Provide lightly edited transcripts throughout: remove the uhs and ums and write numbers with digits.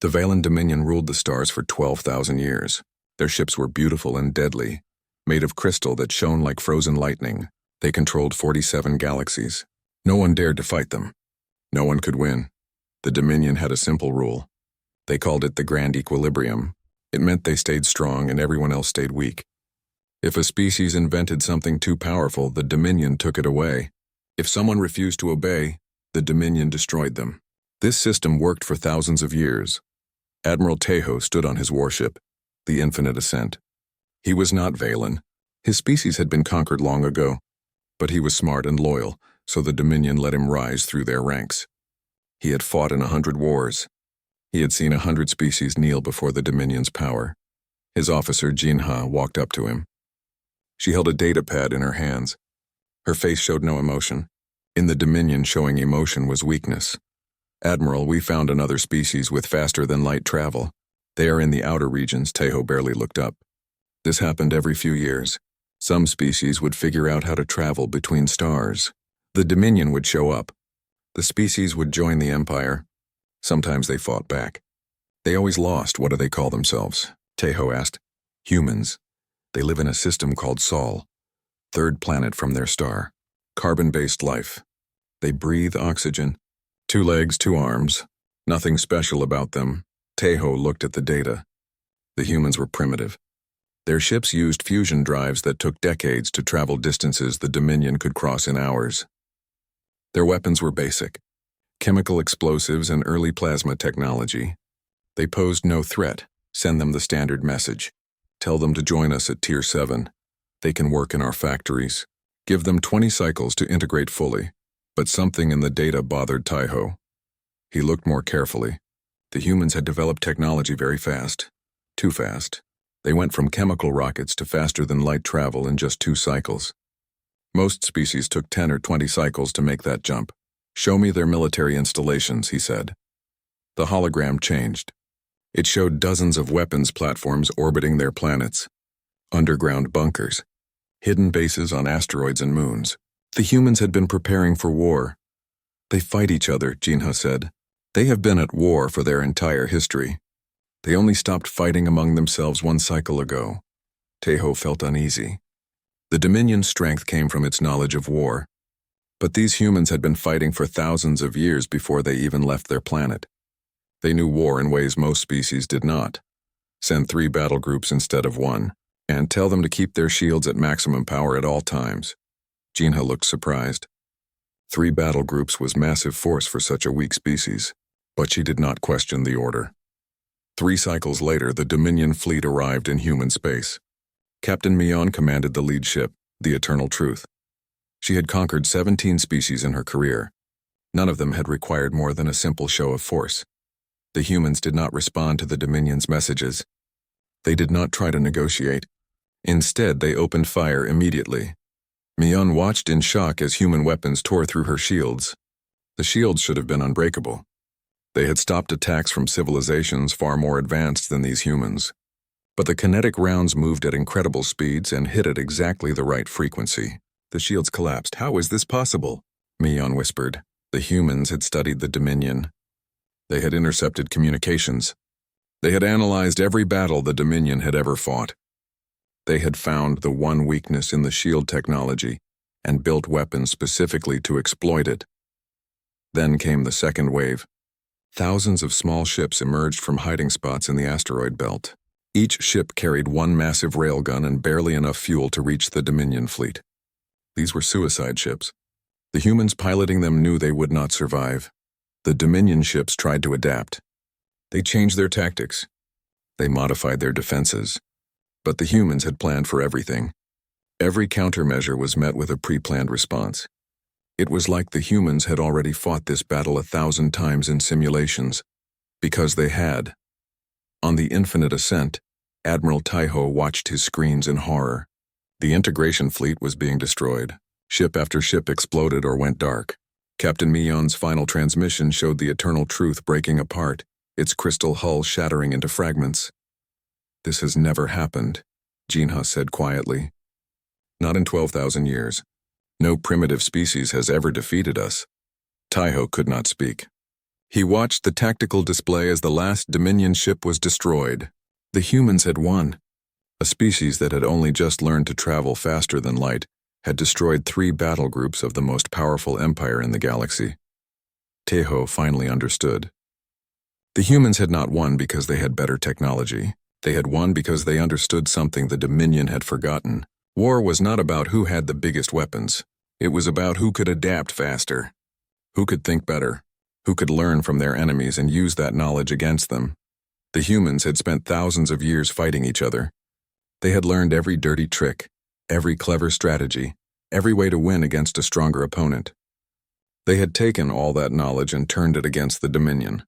The Valen Dominion ruled the stars for 12,000 years. Their ships were beautiful and deadly, made of crystal that shone like frozen lightning. They controlled 47 galaxies. No one dared to fight them. No one could win. The Dominion had a simple rule. They called it the Grand Equilibrium. It meant they stayed strong and everyone else stayed weak. If a species invented something too powerful, the Dominion took it away. If someone refused to obey, the Dominion destroyed them. This system worked for thousands of years. Admiral Tahoe stood on his warship, the Infinite Ascent. He was not Valen. His species had been conquered long ago, but he was smart and loyal, so the Dominion let him rise through their ranks. He had fought in 100 wars. He had seen 100 species kneel before the Dominion's power. His officer, Jinha, walked up to him. She held a data pad in her hands. Her face showed no emotion. In the Dominion, showing emotion was weakness. Admiral, we found another species with faster-than-light travel. They are in the outer regions. Tahoe barely looked up. This happened every few years. Some species would figure out how to travel between stars. The Dominion would show up. The species would join the Empire. Sometimes they fought back. They always lost. What do they call themselves? Tahoe asked. Humans. They live in a system called Sol, third planet from their star. Carbon-based life. They breathe oxygen. 2 legs, 2 arms. Nothing special about them. Tahoe looked at the data. The humans were primitive. Their ships used fusion drives that took decades to travel distances the Dominion could cross in hours. Their weapons were basic. Chemical explosives and early plasma technology. They posed no threat. Send them the standard message. Tell them to join us at Tier 7. They can work in our factories. Give them 20 cycles to integrate fully. But something in the data bothered Tahoe. He looked more carefully. The humans had developed technology very fast. Too fast. They went from chemical rockets to faster-than-light travel in just 2 cycles. Most species took 10 or 20 cycles to make that jump. Show me their military installations, he said. The hologram changed. It showed dozens of weapons platforms orbiting their planets. Underground bunkers. Hidden bases on asteroids and moons. The humans had been preparing for war. They fight each other, Jinha said. They have been at war for their entire history. They only stopped fighting among themselves 1 cycle ago. Tahoe felt uneasy. The Dominion's strength came from its knowledge of war. But these humans had been fighting for thousands of years before they even left their planet. They knew war in ways most species did not. Send 3 battle groups instead of 1, and tell them to keep their shields at maximum power at all times. Jinha looked surprised. 3 battle groups was massive force for such a weak species, but she did not question the order. 3 cycles later, the Dominion fleet arrived in human space. Captain Mion commanded the lead ship, the Eternal Truth. She had conquered 17 species in her career. None of them had required more than a simple show of force. The humans did not respond to the Dominion's messages. They did not try to negotiate. Instead, they opened fire immediately. Mion watched in shock as human weapons tore through her shields. The shields should have been unbreakable. They had stopped attacks from civilizations far more advanced than these humans. But the kinetic rounds moved at incredible speeds and hit at exactly the right frequency. The shields collapsed. How is this possible? Mion whispered. The humans had studied the Dominion. They had intercepted communications. They had analyzed every battle the Dominion had ever fought. They had found the one weakness in the shield technology and built weapons specifically to exploit it. Then came the second wave. Thousands of small ships emerged from hiding spots in the asteroid belt. Each ship carried 1 massive railgun and barely enough fuel to reach the Dominion fleet. These were suicide ships. The humans piloting them knew they would not survive. The Dominion ships tried to adapt. They changed their tactics. They modified their defenses. But the humans had planned for everything. Every countermeasure was met with a pre-planned response. It was like the humans had already fought this battle 1,000 times in simulations. Because they had. On the Infinite Ascent, Admiral Tahoe watched his screens in horror. The integration fleet was being destroyed. Ship after ship exploded or went dark. Captain Mion's final transmission showed the Eternal Truth breaking apart, its crystal hull shattering into fragments. This has never happened, Jinha said quietly. Not in 12,000 years. No primitive species has ever defeated us. Tahoe could not speak. He watched the tactical display as the last Dominion ship was destroyed. The humans had won. A species that had only just learned to travel faster than light had destroyed 3 battle groups of the most powerful empire in the galaxy. Tejo finally understood. The humans had not won because they had better technology. They had won because they understood something the Dominion had forgotten. War was not about who had the biggest weapons. It was about who could adapt faster, who could think better, who could learn from their enemies and use that knowledge against them. The humans had spent thousands of years fighting each other. They had learned every dirty trick, every clever strategy, every way to win against a stronger opponent. They had taken all that knowledge and turned it against the Dominion.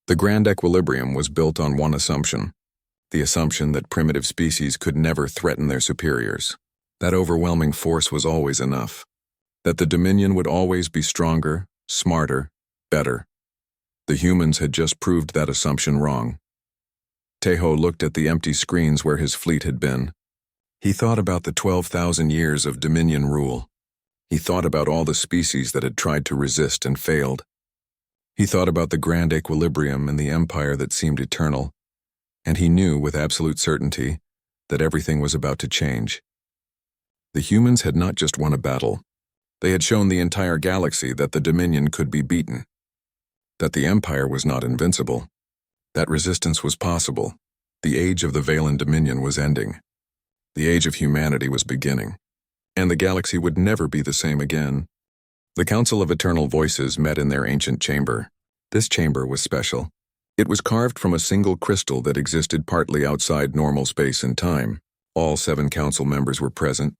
The grand equilibrium was built on one assumption, the assumption that primitive species could never threaten their superiors. That overwhelming force was always enough. That the Dominion would always be stronger, smarter, better. The humans had just proved that assumption wrong. Tejo looked at the empty screens where his fleet had been. He thought about the 12,000 years of Dominion rule. He thought about all the species that had tried to resist and failed. He thought about the grand equilibrium and the empire that seemed eternal, and he knew with absolute certainty that everything was about to change. The humans had not just won a battle. They had shown the entire galaxy that the Dominion could be beaten, that the empire was not invincible, that resistance was possible. The age of the Valen Dominion was ending. The age of humanity was beginning, and the galaxy would never be the same again. The Council of Eternal Voices met in their ancient chamber. This chamber was special. It was carved from a single crystal that existed partly outside normal space and time. All 7 council members were present.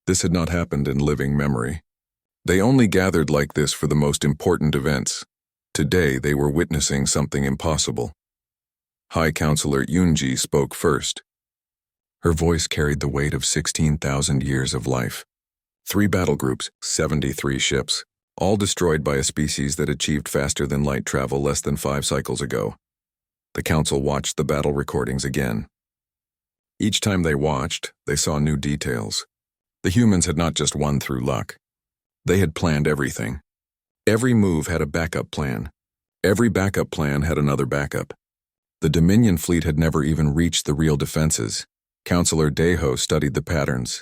This had not happened in living memory. They only gathered like this for the most important events. Today they were witnessing something impossible. High Counselor Yunji spoke first. Her voice carried the weight of 16,000 years of life. 3 battle groups, 73 ships, all destroyed by a species that achieved faster than light travel less than 5 cycles ago. The council watched the battle recordings again. Each time they watched, they saw new details. The humans had not just won through luck. They had planned everything. Every move had a backup plan. Every backup plan had another backup. The Dominion fleet had never even reached the real defenses. Counselor Tejo studied the patterns.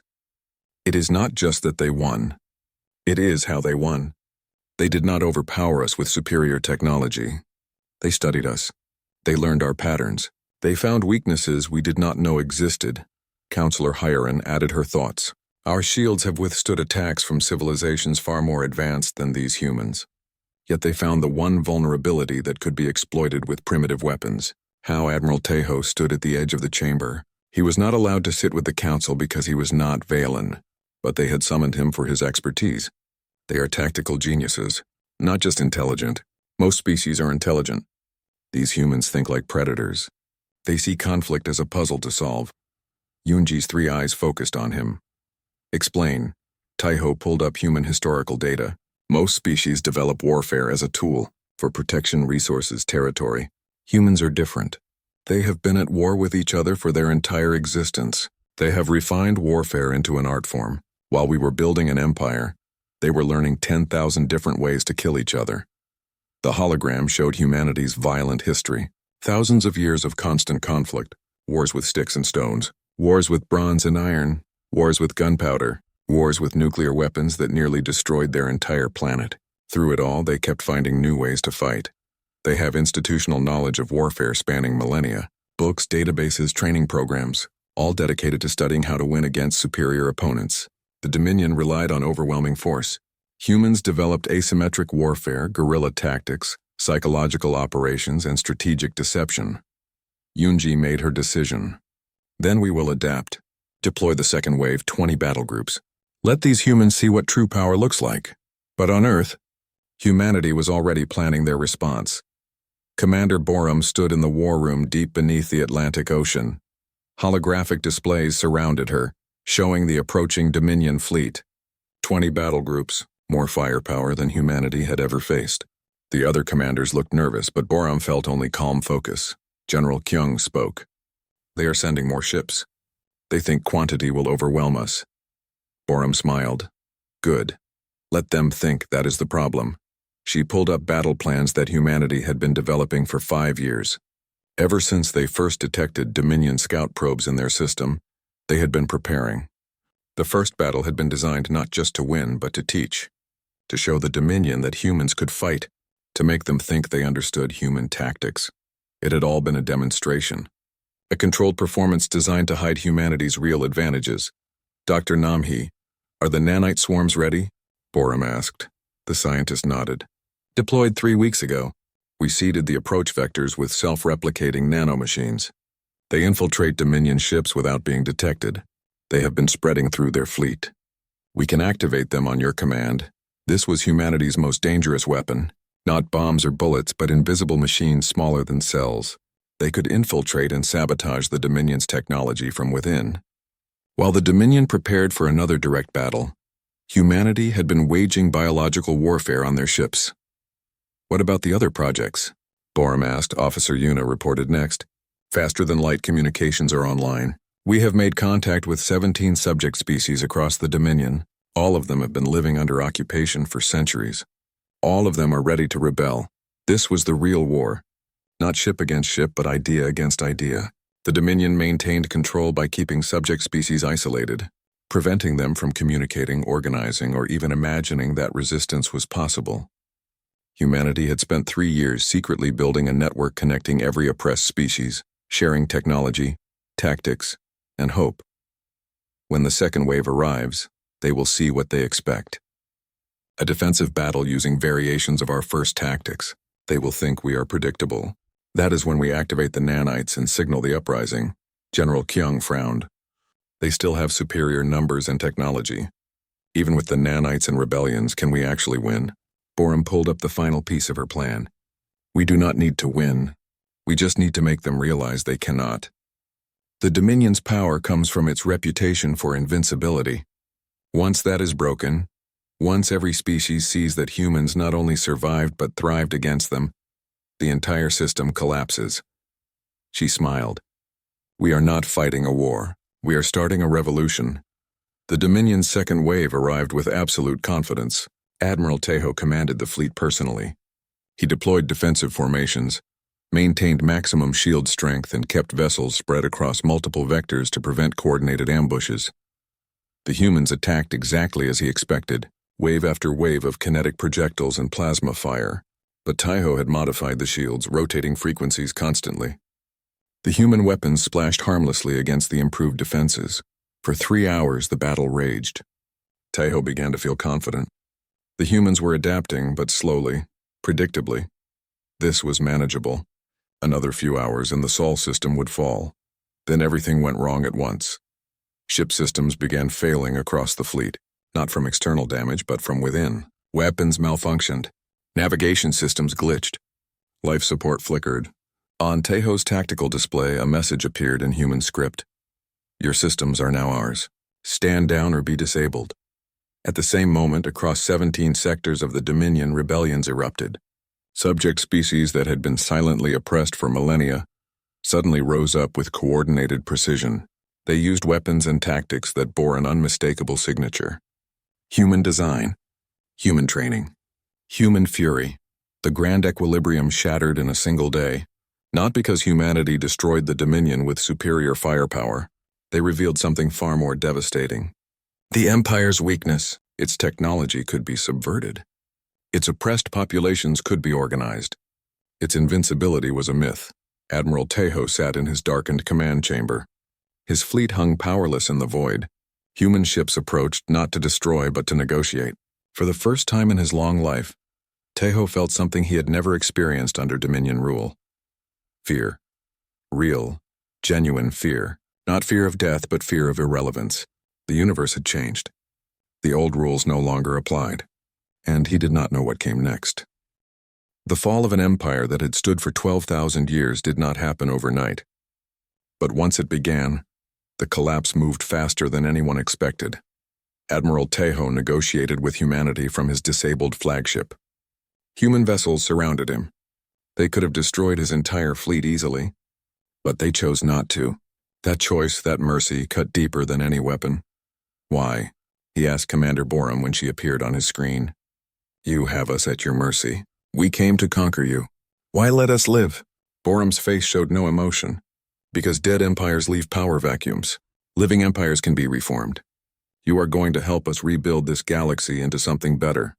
It is not just that they won. It is how they won. They did not overpower us with superior technology. They studied us. They learned our patterns. They found weaknesses we did not know existed. Counselor Hiren added her thoughts. Our shields have withstood attacks from civilizations far more advanced than these humans. Yet they found the one vulnerability that could be exploited with primitive weapons. How Admiral Tejo stood at the edge of the chamber. He was not allowed to sit with the council because he was not Valen, but they had summoned him for his expertise. They are tactical geniuses, not just intelligent. Most species are intelligent. These humans think like predators. They see conflict as a puzzle to solve. Yunji's 3 eyes focused on him. Explain. Tejo pulled up human historical data. Most species develop warfare as a tool for protection, resources, territory. Humans are different. They have been at war with each other for their entire existence. They have refined warfare into an art form. While we were building an empire, they were learning 10,000 different ways to kill each other. The hologram showed humanity's violent history. Thousands of years of constant conflict. Wars with sticks and stones. Wars with bronze and iron. Wars with gunpowder. Wars with nuclear weapons that nearly destroyed their entire planet. Through it all, they kept finding new ways to fight. They have institutional knowledge of warfare spanning millennia. Books, databases, training programs, all dedicated to studying how to win against superior opponents. The Dominion relied on overwhelming force. Humans developed asymmetric warfare, guerrilla tactics, psychological operations, and strategic deception. Yunji made her decision. Then we will adapt. Deploy the second wave, 20 battle groups. Let these humans see what true power looks like. But on Earth, humanity was already planning their response. Commander Borum stood in the war room deep beneath the Atlantic Ocean. Holographic displays surrounded her, showing the approaching Dominion fleet. 20 battle groups, more firepower than humanity had ever faced. The other commanders looked nervous, but Borum felt only calm focus. General Kyung spoke. They are sending more ships. They think quantity will overwhelm us. Borum smiled. Good. Let them think that is the problem. She pulled up battle plans that humanity had been developing for 5 years. Ever since they first detected Dominion scout probes in their system, they had been preparing. The first battle had been designed not just to win, but to teach, to show the Dominion that humans could fight, to make them think they understood human tactics. It had all been a demonstration, a controlled performance designed to hide humanity's real advantages. Dr. Namhi, are the nanite swarms ready? Borum asked. The scientist nodded. Deployed 3 weeks ago. We seeded the approach vectors with self-replicating nanomachines. They infiltrate Dominion ships without being detected. They have been spreading through their fleet. We can activate them on your command. This was humanity's most dangerous weapon. Not bombs or bullets, but invisible machines smaller than cells. They could infiltrate and sabotage the Dominion's technology from within. While the Dominion prepared for another direct battle, humanity had been waging biological warfare on their ships. What about the other projects? Borum asked. Officer Yuna reported next. Faster-than-light communications are online. We have made contact with 17 subject species across the Dominion. All of them have been living under occupation for centuries. All of them are ready to rebel. This was the real war. Not ship against ship, but idea against idea. The Dominion maintained control by keeping subject species isolated, preventing them from communicating, organizing, or even imagining that resistance was possible. Humanity had spent 3 years secretly building a network connecting every oppressed species, sharing technology, tactics, and hope. When the second wave arrives, they will see what they expect. A defensive battle using variations of our first tactics. They will think we are predictable. That is when we activate the nanites and signal the uprising. General Kyung frowned. They still have superior numbers and technology. Even with the nanites and rebellions, can we actually win? Borum pulled up the final piece of her plan. We do not need to win. We just need to make them realize they cannot. The Dominion's power comes from its reputation for invincibility. Once that is broken, once every species sees that humans not only survived but thrived against them, the entire system collapses. She smiled. We are not fighting a war. We are starting a revolution. The Dominion's second wave arrived with absolute confidence. Admiral Tejo commanded the fleet personally. He deployed defensive formations, maintained maximum shield strength, and kept vessels spread across multiple vectors to prevent coordinated ambushes. The humans attacked exactly as he expected, wave after wave of kinetic projectiles and plasma fire. But Tejo had modified the shields, rotating frequencies constantly. The human weapons splashed harmlessly against the improved defenses. For 3 hours, the battle raged. Tejo began to feel confident. The humans were adapting, but slowly, predictably. This was manageable. Another few hours and the Sol system would fall. Then everything went wrong at once. Ship systems began failing across the fleet, not from external damage, but from within. Weapons malfunctioned. Navigation systems glitched. Life support flickered. On Tejo's tactical display, a message appeared in human script. Your systems are now ours. Stand down or be disabled. At the same moment, across 17 sectors of the Dominion, rebellions erupted. Subject species that had been silently oppressed for millennia suddenly rose up with coordinated precision. They used weapons and tactics that bore an unmistakable signature. Human design, human training, human fury. The grand equilibrium shattered in a single day. Not because humanity destroyed the Dominion with superior firepower. They revealed something far more devastating. The Empire's weakness, its technology could be subverted. Its oppressed populations could be organized. Its invincibility was a myth. Admiral Tejo sat in his darkened command chamber. His fleet hung powerless in the void. Human ships approached not to destroy but to negotiate. For the first time in his long life, Tejo felt something he had never experienced under Dominion rule. Fear. Real, genuine fear. Not fear of death, but fear of irrelevance. The universe had changed. The old rules no longer applied. And he did not know what came next. The fall of an empire that had stood for 12,000 years did not happen overnight. But once it began, the collapse moved faster than anyone expected. Admiral Tejo negotiated with humanity from his disabled flagship. Human vessels surrounded him. They could have destroyed his entire fleet easily, but they chose not to. That choice, that mercy, cut deeper than any weapon. Why? He asked Commander Borum when she appeared on his screen. You have us at your mercy. We came to conquer you. Why let us live? Borum's face showed no emotion. Because dead empires leave power vacuums. Living empires can be reformed. You are going to help us rebuild this galaxy into something better.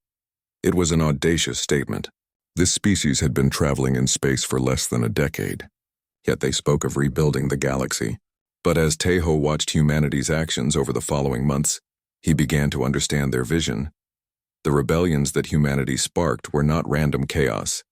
It was an audacious statement. This species had been traveling in space for less than a decade. Yet they spoke of rebuilding the galaxy. But as Tejo watched humanity's actions over the following months, he began to understand their vision. The rebellions that humanity sparked were not random chaos.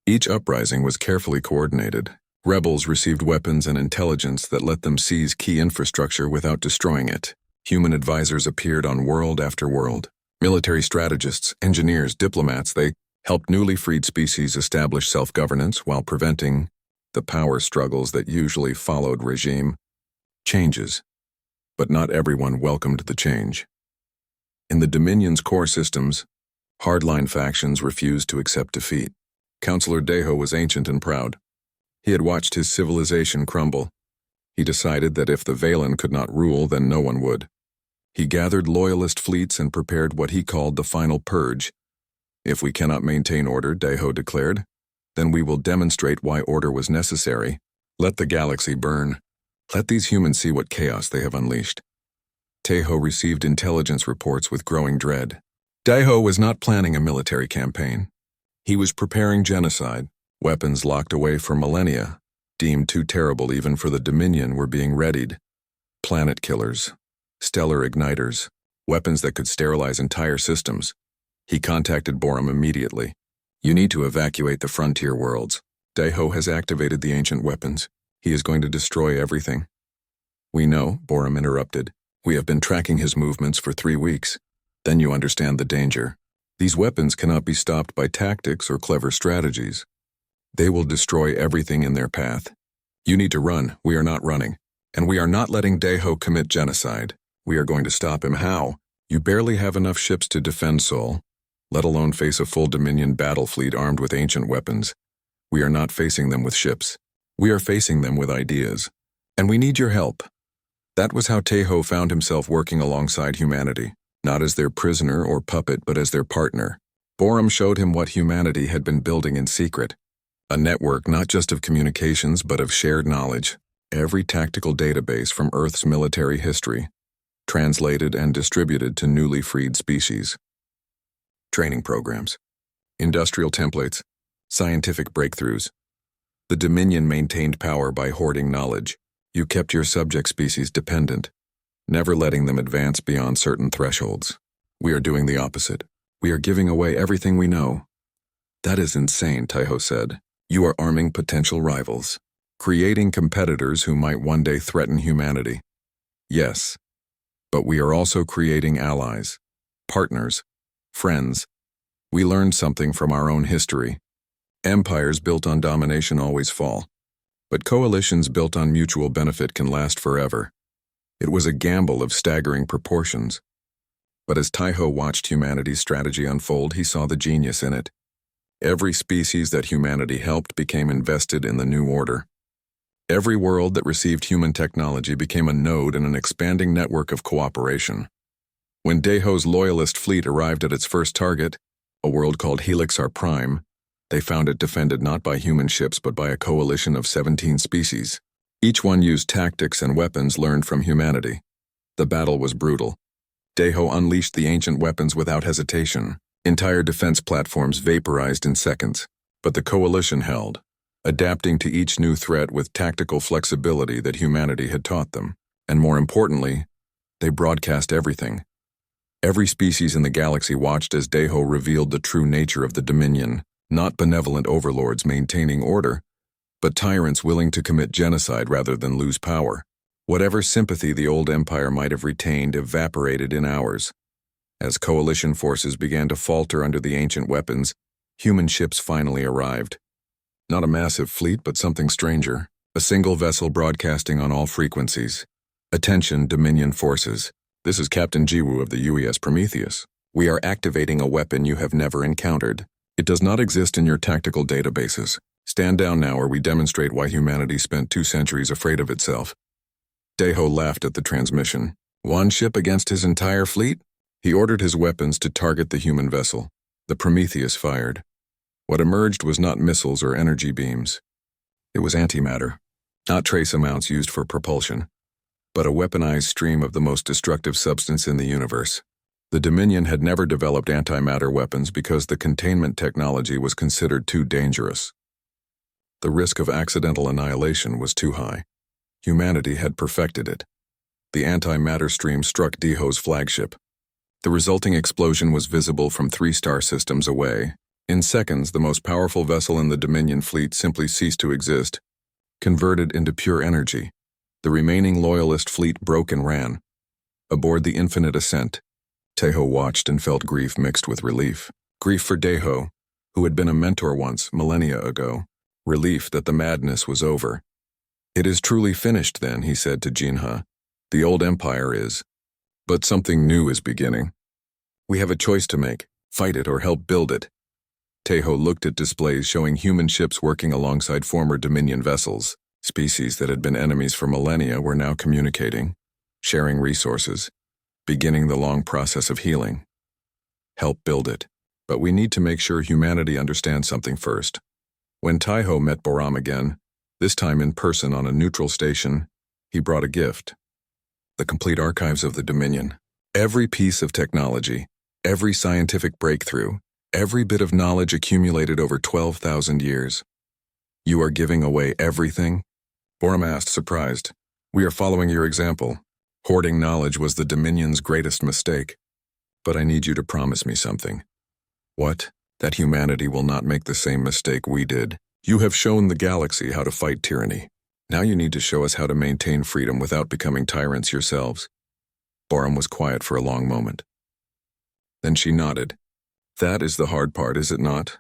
Each uprising was carefully coordinated. Rebels received weapons and intelligence that let them seize key infrastructure without destroying it. Human advisors appeared on world after world. Military strategists, engineers, diplomats, they helped newly freed species establish self-governance while preventing the power struggles that usually followed regime changes. But not everyone welcomed the change. In the Dominion's core systems, hardline factions refused to accept defeat. Councillor Deho was ancient and proud. He had watched his civilization crumble. He decided that if the Valen could not rule, then no one would. He gathered loyalist fleets and prepared what he called the final purge. If we cannot maintain order, Deho declared, then we will demonstrate why order was necessary. Let the galaxy burn. Let these humans see what chaos they have unleashed. Tejo received intelligence reports with growing dread. Deho was not planning a military campaign. He was preparing genocide. Weapons locked away for millennia, deemed too terrible even for the Dominion, were being readied. Planet killers, stellar igniters, weapons that could sterilize entire systems. He contacted Borum immediately. You need to evacuate the frontier worlds. Deho has activated the ancient weapons. He is going to destroy everything. We know, Borum interrupted. We have been tracking his movements for 3 weeks. Then you understand the danger. These weapons cannot be stopped by tactics or clever strategies. They will destroy everything in their path. You need to run. We are not running. And we are not letting Deho commit genocide. We are going to stop him. How? You barely have enough ships to defend Sol, let alone face a full Dominion battle fleet armed with ancient weapons. We are not facing them with ships. We are facing them with ideas. And we need your help. That was how Tejo found himself working alongside humanity, not as their prisoner or puppet, but as their partner. Borum showed him what humanity had been building in secret. A network not just of communications, but of shared knowledge. Every tactical database from Earth's military history, translated and distributed to newly freed species. Training programs, industrial templates, scientific breakthroughs. The Dominion maintained power by hoarding knowledge. You kept your subject species dependent, never letting them advance beyond certain thresholds. We are doing the opposite. We are giving away everything we know. That is insane, Tejo said. You are arming potential rivals, creating competitors who might one day threaten humanity. Yes, but we are also creating allies, partners, friends. We learned something from our own history. Empires built on domination always fall, but coalitions built on mutual benefit can last forever. It was a gamble of staggering proportions. But as Tejo watched humanity's strategy unfold, he saw the genius in it. Every species that humanity helped became invested in the new order. Every world that received human technology became a node in an expanding network of cooperation. When Deho's loyalist fleet arrived at its first target, a world called Helixar Prime, they found it defended not by human ships but by a coalition of 17 species. Each one used tactics and weapons learned from humanity. The battle was brutal. Deho unleashed the ancient weapons without hesitation. Entire defense platforms vaporized in seconds. But the coalition held, adapting to each new threat with tactical flexibility that humanity had taught them. And more importantly, they broadcast everything. Every species in the galaxy watched as Deho revealed the true nature of the Dominion, not benevolent overlords maintaining order, but tyrants willing to commit genocide rather than lose power. Whatever sympathy the old empire might have retained evaporated in hours. As coalition forces began to falter under the ancient weapons, human ships finally arrived. Not a massive fleet, but something stranger. A single vessel broadcasting on all frequencies. Attention, Dominion forces. This is Captain Jiwoo of the UES Prometheus. We are activating a weapon you have never encountered. It does not exist in your tactical databases. Stand down now or we demonstrate why humanity spent 2 centuries afraid of itself. Deho laughed at the transmission. One ship against his entire fleet? He ordered his weapons to target the human vessel. The Prometheus fired. What emerged was not missiles or energy beams. It was antimatter, not trace amounts used for propulsion, but a weaponized stream of the most destructive substance in the universe. The Dominion had never developed antimatter weapons because the containment technology was considered too dangerous. The risk of accidental annihilation was too high. Humanity had perfected it. The antimatter stream struck Deho's flagship. The resulting explosion was visible from 3 star systems away. In seconds, the most powerful vessel in the Dominion fleet simply ceased to exist, converted into pure energy. The remaining Loyalist fleet broke and ran. Aboard the Infinite Ascent, Deho watched and felt grief mixed with relief. Grief for Deho, who had been a mentor once, millennia ago. Relief that the madness was over. "It is truly finished then," he said to Jinha. "The old empire is. But something new is beginning. We have a choice to make, fight it or help build it." Deho looked at displays showing human ships working alongside former Dominion vessels. Species that had been enemies for millennia were now communicating, sharing resources, beginning the long process of healing. Help build it. But we need to make sure humanity understands something first. When Deho met Boram again, this time in person on a neutral station, he brought a gift. The complete archives of the Dominion. Every piece of technology, every scientific breakthrough, every bit of knowledge accumulated over 12,000 years. "You are giving away everything?" Boram asked, surprised. "We are following your example. Hoarding knowledge was the Dominion's greatest mistake. But I need you to promise me something." "What?" "That humanity will not make the same mistake we did. You have shown the galaxy how to fight tyranny. Now you need to show us how to maintain freedom without becoming tyrants yourselves." Boram was quiet for a long moment. Then she nodded. "That is the hard part, is it not?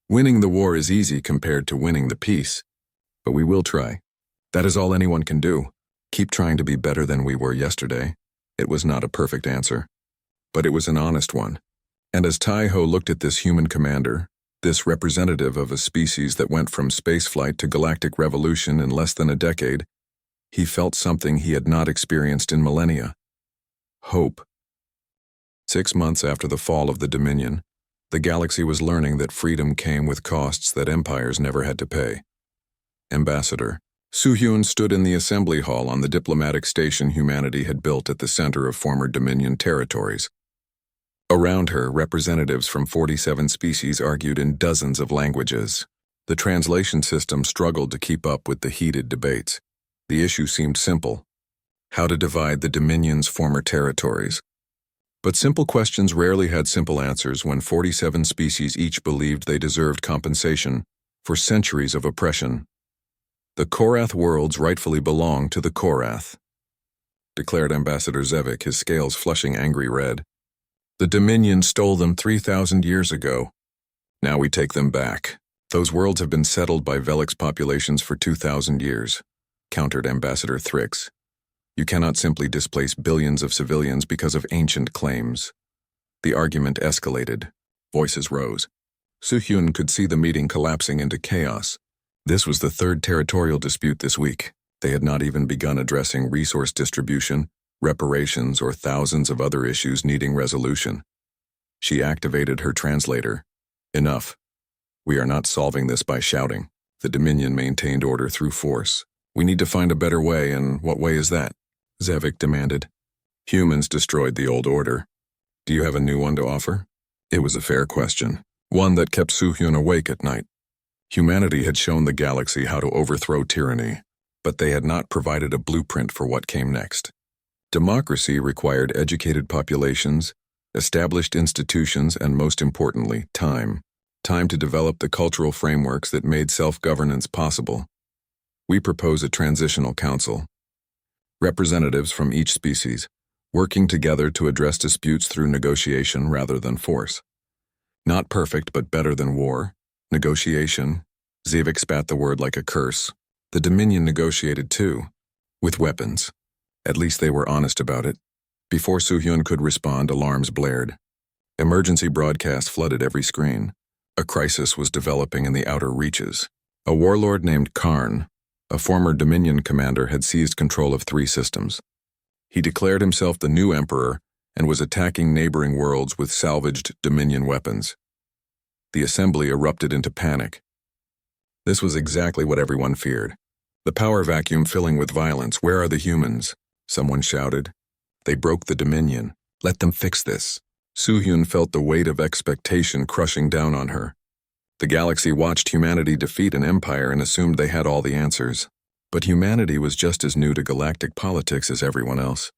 Winning the war is easy compared to winning the peace. But we will try. That is all anyone can do. Keep trying to be better than we were yesterday." It was not a perfect answer, but it was an honest one. And as Deho looked at this human commander, this representative of a species that went from spaceflight to galactic revolution in less than a decade, he felt something he had not experienced in millennia. Hope. 6 months after the fall of the Dominion, the galaxy was learning that freedom came with costs that empires never had to pay. Ambassador Soo-hyun stood in the assembly hall on the diplomatic station humanity had built at the center of former Dominion territories. Around her, representatives from 47 species argued in dozens of languages. The translation system struggled to keep up with the heated debates. The issue seemed simple: how to divide the Dominion's former territories. But simple questions rarely had simple answers when 47 species each believed they deserved compensation for centuries of oppression. "The Korath worlds rightfully belong to the Korath," declared Ambassador Zevik, his scales flushing angry red. "The Dominion stole them 3,000 years ago. Now we take them back. Those worlds have been settled by Velik's populations for 2,000 years, countered Ambassador Thrix. You cannot simply displace billions of civilians because of ancient claims. The argument escalated. Voices rose. Soo-hyun could see the meeting collapsing into chaos. This was the 3rd territorial dispute this week. They had not even begun addressing resource distribution, reparations, or thousands of other issues needing resolution. She activated her translator. "Enough. We are not solving this by shouting. The Dominion maintained order through force. We need to find a better way, and what way is that?" Zevik demanded. "Humans destroyed the old order. Do you have a new one to offer?" It was a fair question, one that kept Soo-hyun awake at night. Humanity had shown the galaxy how to overthrow tyranny, but they had not provided a blueprint for what came next. Democracy required educated populations, established institutions, and most importantly, time. Time to develop the cultural frameworks that made self-governance possible. We propose a transitional council. Representatives from each species, working together to address disputes through negotiation rather than force. Not perfect, but better than war. Negotiation. Zevik spat the word like a curse. The Dominion negotiated too, with weapons. At least they were honest about it. Before Soo-hyun could respond, alarms blared. Emergency broadcast flooded every screen. A crisis was developing in the outer reaches. A warlord named Karn, a former Dominion commander, had seized control of 3 systems. He declared himself the new emperor and was attacking neighboring worlds with salvaged Dominion weapons. The assembly erupted into panic. This was exactly what everyone feared. The power vacuum filling with violence. Where are the humans? Someone shouted. They broke the Dominion. Let them fix this. Soo-hyun felt the weight of expectation crushing down on her. The galaxy watched humanity defeat an empire and assumed they had all the answers. But humanity was just as new to galactic politics as everyone else.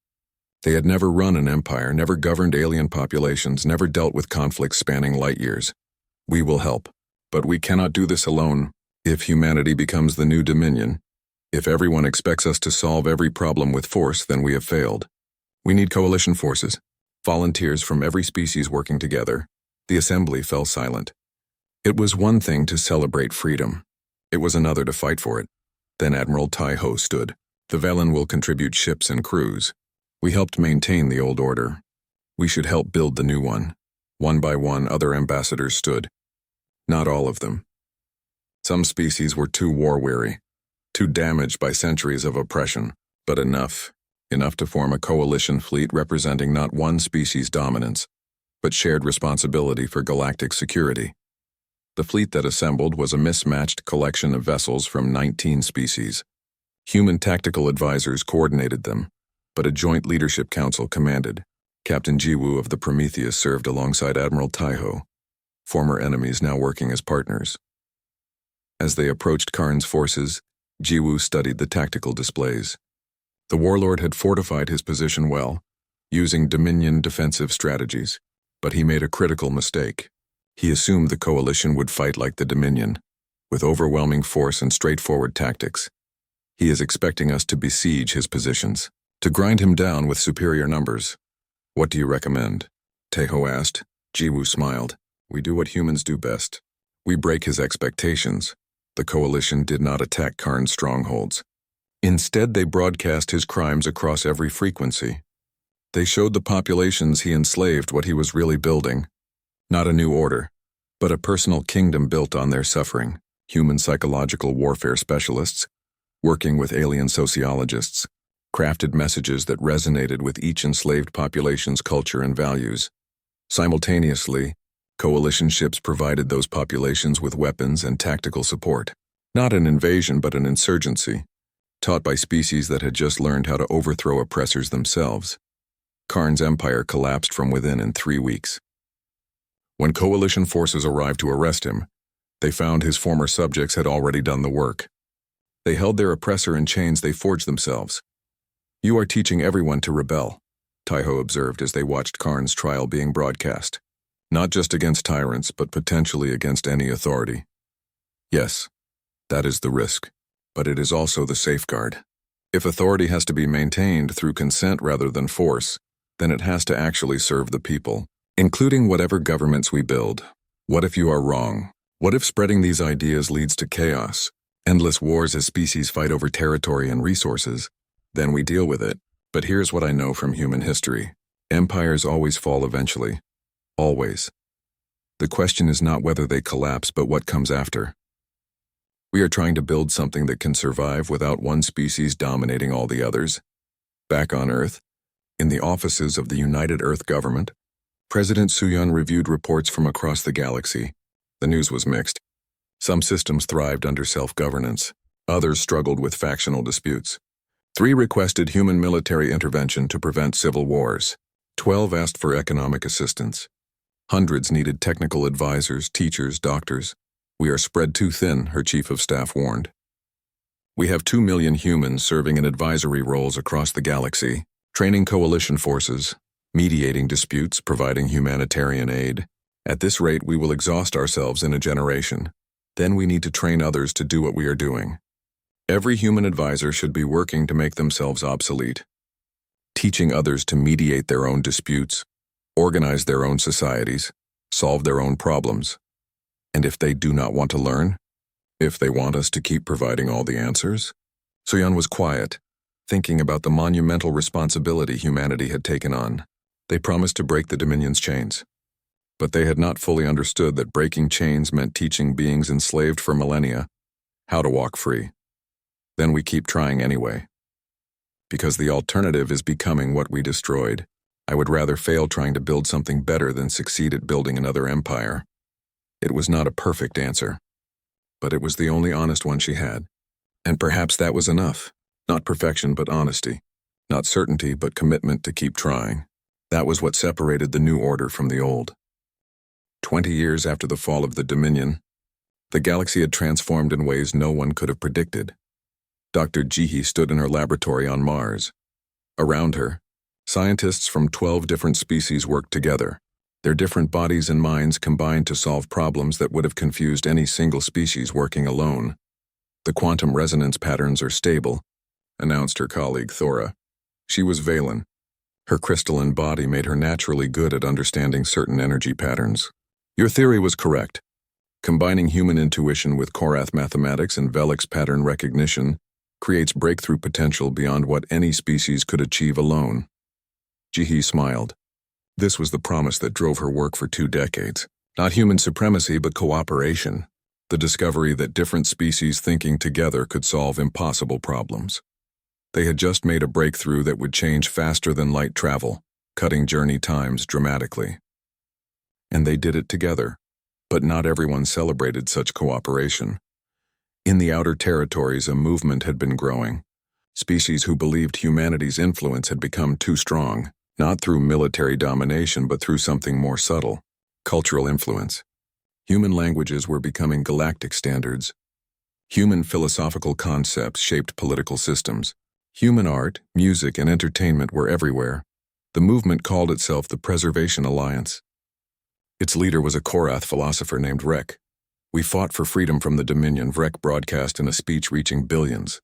They had never run an empire, never governed alien populations, never dealt with conflicts spanning light years. We will help, but we cannot do this alone. If humanity becomes the new Dominion, if everyone expects us to solve every problem with force, then we have failed. We need coalition forces, volunteers from every species working together. The assembly fell silent. It was one thing to celebrate freedom. It was another to fight for it. Then Admiral Tai-ho stood. The Velen will contribute ships and crews. We helped maintain the old order. We should help build the new one. One by one, other ambassadors stood. Not all of them. Some species were too war-weary, too damaged by centuries of oppression, but enough to form a coalition fleet representing not one species' dominance, but shared responsibility for galactic security. The fleet that assembled was a mismatched collection of vessels from 19 species. Human tactical advisors coordinated them, but a joint leadership council commanded. Captain Jiwoo of the Prometheus served alongside Admiral Tai-ho, former enemies now working as partners. As they approached Karn's forces, Jiwoo studied the tactical displays. The warlord had fortified his position well, using Dominion defensive strategies, but he made a critical mistake. He assumed the coalition would fight like the Dominion, with overwhelming force and straightforward tactics. He is expecting us to besiege his positions, to grind him down with superior numbers. What do you recommend? Tai-ho asked. Jiwoo smiled. We do what humans do best. We break his expectations. The coalition did not attack Karn's strongholds. Instead, they broadcast his crimes across every frequency. They showed the populations he enslaved what he was really building. Not a new order, but a personal kingdom built on their suffering. Human psychological warfare specialists, working with alien sociologists, crafted messages that resonated with each enslaved population's culture and values. Simultaneously, coalition ships provided those populations with weapons and tactical support. Not an invasion, but an insurgency, taught by species that had just learned how to overthrow oppressors themselves. Karn's empire collapsed from within in 3 weeks. When coalition forces arrived to arrest him, they found his former subjects had already done the work. They held their oppressor in chains they forged themselves. You are teaching everyone to rebel, Tai-ho observed as they watched Karn's trial being broadcast. Not just against tyrants, but potentially against any authority. Yes, that is the risk, but it is also the safeguard. If authority has to be maintained through consent rather than force, then it has to actually serve the people, including whatever governments we build. What if you are wrong? What if spreading these ideas leads to chaos, endless wars as species fight over territory and resources? Then we deal with it. But here's what I know from human history. Empires always fall eventually. Always. The question is not whether they collapse, but what comes after. We are trying to build something that can survive without one species dominating all the others. Back on Earth, in the offices of the United Earth Government, President Soo-hyun reviewed reports from across the galaxy. The news was mixed. Some systems thrived under self-governance. Others struggled with factional disputes. 3 requested human military intervention to prevent civil wars. 12 asked for economic assistance. Hundreds needed technical advisors, teachers, doctors. We are spread too thin, her chief of staff warned. We have 2 million humans serving in advisory roles across the galaxy, training coalition forces, mediating disputes, providing humanitarian aid. At this rate, we will exhaust ourselves in a generation. Then we need to train others to do what we are doing. Every human advisor should be working to make themselves obsolete, teaching others to mediate their own disputes, organize their own societies, solve their own problems. And if they do not want to learn, if they want us to keep providing all the answers? Soo-hyun was quiet, thinking about the monumental responsibility humanity had taken on. They promised to break the Dominion's chains. But they had not fully understood that breaking chains meant teaching beings enslaved for millennia how to walk free. Then we keep trying anyway. Because the alternative is becoming what we destroyed. I would rather fail trying to build something better than succeed at building another empire. It was not a perfect answer, but it was the only honest one she had. And perhaps that was enough. Not perfection, but honesty. Not certainty, but commitment to keep trying. That was what separated the new order from the old. 20 years after the fall of the Dominion, the galaxy had transformed in ways no one could have predicted. Dr. Jihi stood in her laboratory on Mars. Around her, scientists from 12 different species worked together. Their different bodies and minds combined to solve problems that would have confused any single species working alone. The quantum resonance patterns are stable, announced her colleague Thora. She was Valen. Her crystalline body made her naturally good at understanding certain energy patterns. Your theory was correct. Combining human intuition with Korath mathematics and Velik's pattern recognition creates breakthrough potential beyond what any species could achieve alone. Jihi smiled. This was the promise that drove her work for 2 decades. Not human supremacy, but cooperation. The discovery that different species thinking together could solve impossible problems. They had just made a breakthrough that would change faster than light travel, cutting journey times dramatically. And they did it together, but not everyone celebrated such cooperation. In the outer territories, a movement had been growing. Species who believed humanity's influence had become too strong, not through military domination but through something more subtle, cultural influence. Human languages were becoming galactic standards. Human philosophical concepts shaped political systems. Human art, music, and entertainment were everywhere. The movement called itself the Preservation Alliance. Its leader was a Korath philosopher named Rek. We fought for freedom from the Dominion, Rek broadcast in a speech reaching billions.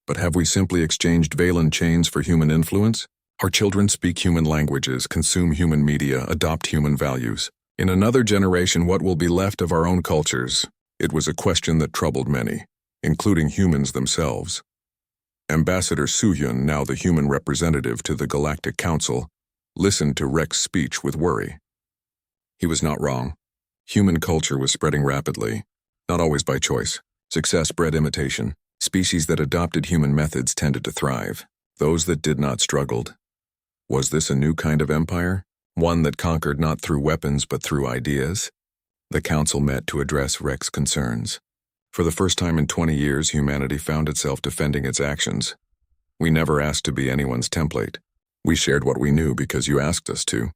But have we simply exchanged Valen chains for human influence? Our children speak human languages, consume human media, adopt human values. In another generation, what will be left of our own cultures? It was a question that troubled many, including humans themselves. Ambassador Suhyun, now the human representative to the Galactic Council, listened to Rek's speech with worry. He was not wrong. Human culture was spreading rapidly, not always by choice. Success bred imitation. Species that adopted human methods tended to thrive. Those that did not struggled. Was this a new kind of empire? One that conquered not through weapons but through ideas? The council met to address Rek's concerns. For the first time in 20 years, humanity found itself defending its actions. We never asked to be anyone's template. We shared what we knew because you asked us to.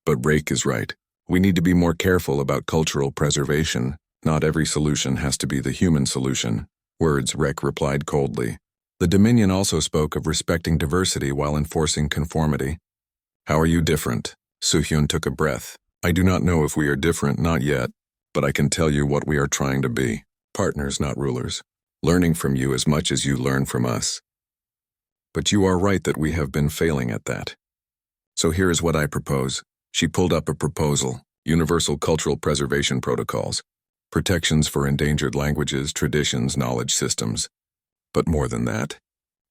But Rek is right. We need to be more careful about cultural preservation. Not every solution has to be the human solution. Words, Rek replied coldly. The Dominion also spoke of respecting diversity while enforcing conformity. How are you different? Suhyun took a breath. I do not know if we are different, not yet, but I can tell you what we are trying to be. Partners, not rulers. Learning from you as much as you learn from us. But you are right that we have been failing at that. So here is what I propose. She pulled up a proposal. Universal Cultural Preservation Protocols. Protections for endangered languages, traditions, knowledge systems. But more than that.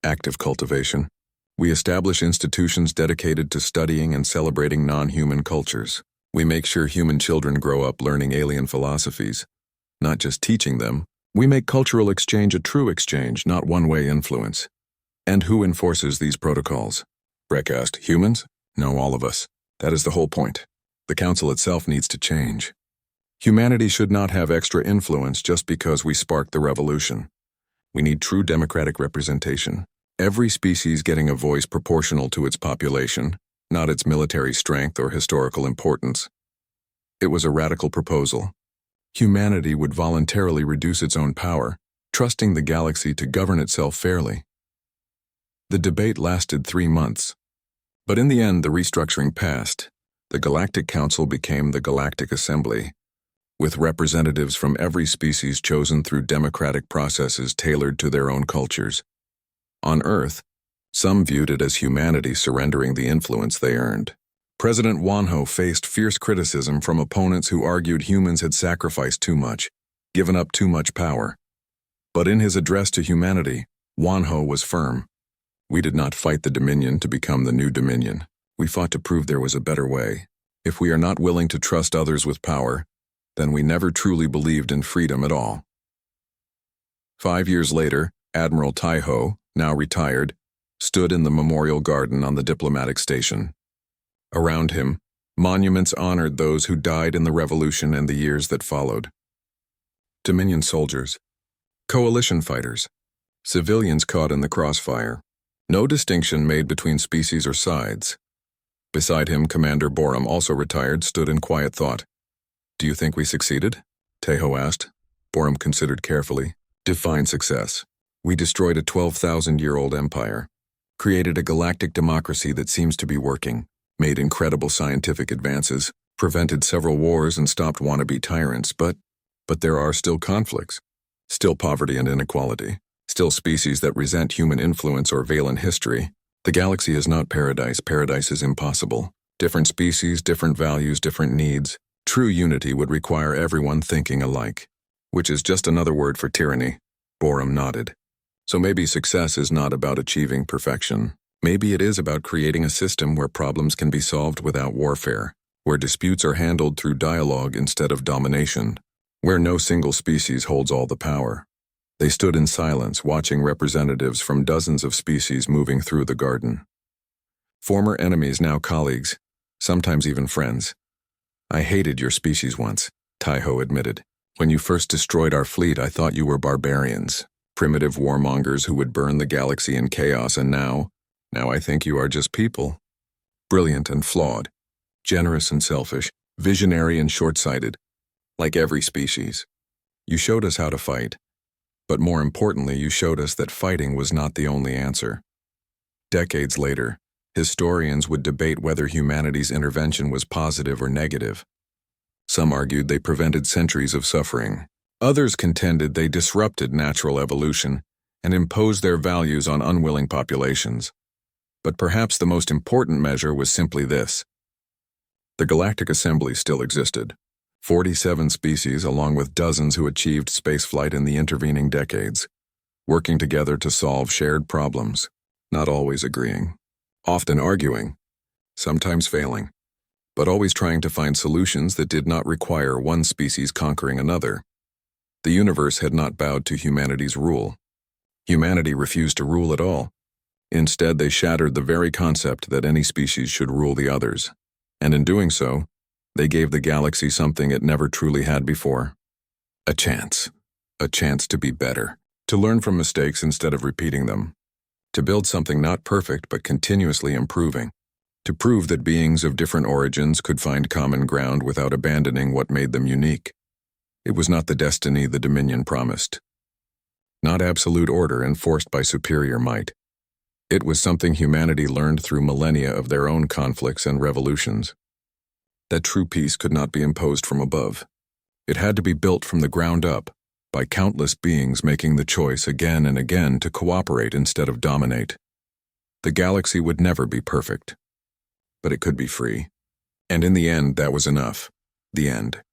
Active cultivation. We establish institutions dedicated to studying and celebrating non-human cultures. We make sure human children grow up learning alien philosophies. Not just teaching them. We make cultural exchange a true exchange, not one-way influence. And who enforces these protocols? Rek asked. Humans? No, all of us. That is the whole point. The council itself needs to change. Humanity should not have extra influence just because we sparked the revolution. We need true democratic representation. Every species getting a voice proportional to its population, not its military strength or historical importance. It was a radical proposal. Humanity would voluntarily reduce its own power, trusting the galaxy to govern itself fairly. The debate lasted 3 months. But in the end, the restructuring passed. The Galactic Council became the Galactic Assembly, with representatives from every species chosen through democratic processes tailored to their own cultures. On Earth, some viewed it as humanity surrendering the influence they earned. President Wanho faced fierce criticism from opponents who argued humans had sacrificed too much, given up too much power. But in his address to humanity, Wanho was firm. We did not fight the Dominion to become the new Dominion. We fought to prove there was a better way. If we are not willing to trust others with power, then we never truly believed in freedom at all. 5 years later, Admiral Taiho, now retired, stood in the memorial garden on the diplomatic station. Around him, Monuments honored those who died in the revolution and the years that followed. Dominion soldiers, coalition fighters, civilians caught in the crossfire. No distinction made between species or sides. Beside him, Commander Borum, also retired, stood in quiet thought. "Do you think we succeeded?" Tejo asked. Borum considered carefully. "Define success. We destroyed a 12,000-year-old empire, created a galactic democracy that seems to be working, made incredible scientific advances, prevented several wars and stopped wannabe tyrants, but there are still conflicts, still poverty and inequality, still species that resent human influence or veil in history. The galaxy is not paradise. Paradise is impossible. Different species, different values, different needs. True unity would require everyone thinking alike, which is just another word for tyranny." Borum nodded. "So maybe success is not about achieving perfection. Maybe it is about creating a system where problems can be solved without warfare, where disputes are handled through dialogue instead of domination, where no single species holds all the power." They stood in silence, watching representatives from dozens of species moving through the garden. Former enemies, now colleagues, sometimes even friends. "I hated your species once," Tejo admitted. "When you first destroyed our fleet, I thought you were barbarians, primitive warmongers who would burn the galaxy in chaos, and now I think you are just people. Brilliant and flawed, generous and selfish, visionary and short-sighted, like every species. You showed us how to fight. But more importantly, you showed us that fighting was not the only answer." Decades later, historians would debate whether humanity's intervention was positive or negative. Some argued they prevented centuries of suffering. Others contended they disrupted natural evolution and imposed their values on unwilling populations. But perhaps the most important measure was simply this: the Galactic Assembly still existed. 47 species, along with dozens who achieved spaceflight in the intervening decades, working together to solve shared problems, not always agreeing, often arguing, sometimes failing, but always trying to find solutions that did not require one species conquering another. The universe had not bowed to humanity's rule. Humanity refused to rule at all. Instead, they shattered the very concept that any species should rule the others, and in doing so, they gave the galaxy something it never truly had before: a chance to be better, to learn from mistakes instead of repeating them, to build something not perfect but continuously improving, to prove that beings of different origins could find common ground without abandoning what made them unique. It was not the destiny the Dominion promised, not absolute order enforced by superior might. It was something humanity learned through millennia of their own conflicts and revolutions. That true peace could not be imposed from above. It had to be built from the ground up, by countless beings making the choice again and again to cooperate instead of dominate. The galaxy would never be perfect, but it could be free. And in the end, that was enough. The end.